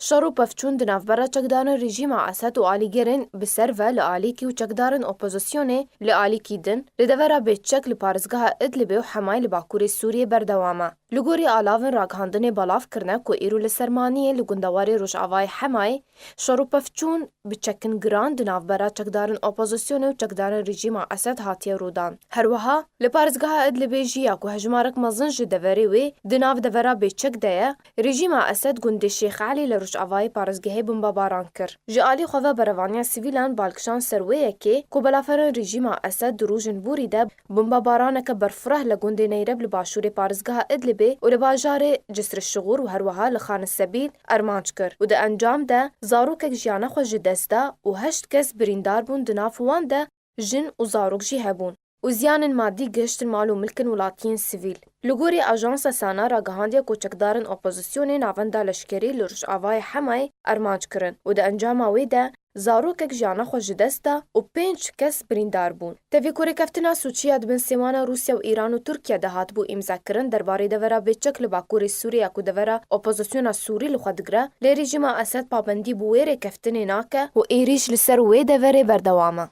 شرو پفچون د نافبره چکدارن رژیما اسد و آلیگرین بسر و لآلیکی و چکدارن اپوزیسیونه لآلیکی دن لدورا بیچک لپارزگاه ادلب و حمای لباکور سوریه بردوامه. لگوری آلاون راگهاندن بالاف کرنه که ایرو لسرمانیه لگندواری روشعوای حمای شرو پفچون بچکن گران د نافبره چکدارن اپوزیسیونه و چکدارن رژیما اسد هاتیه رودان. هروها لپارزگاه ادلب جیا که هجمارک مزنج دوری وی د ناف دورا بیچک ده رژیما اسد گند شیخ علی لروشعوای پارزگاه بمباران کر. جالی خواه بروانیا سیویلان بالکشان سرویه که بلافرن رژیما اسد دروجن بوری ده بمباران که برفره لگند نیرب لباشور پارزگاه ادلب و لباجار جسر الشغور و هروها لخان السبیل ارمانج کر و ده انجام ده زاروک جیانه خو جدسته و 8 کس بریندار بون د ناف وان ده جن و زاروک جی هبون و زیان مادی گشت مال و ملکن ولاتین سیویل. لگوری آژانس سانا را گهاندیا کوچکدارن اپوزیسیون ناوندا لشکری لرش آوای حمای ارمانج کرن و ده انجام آوی ده زاروکک جانا خو جدسته و 5 کس بریندار بون. تفی کوری کفتنا سوچیا دبن سیمانا روسیا و ایران و ترکیه ده هات بو امضا کرن درباره دورا بیچک لباکور سوریه کو دورا اپوزیسیون سوری لخدگره لی رژیم اسد پابندی بو ویره کفتنی ناکه و ایریش لسر وی دوره بردوامه.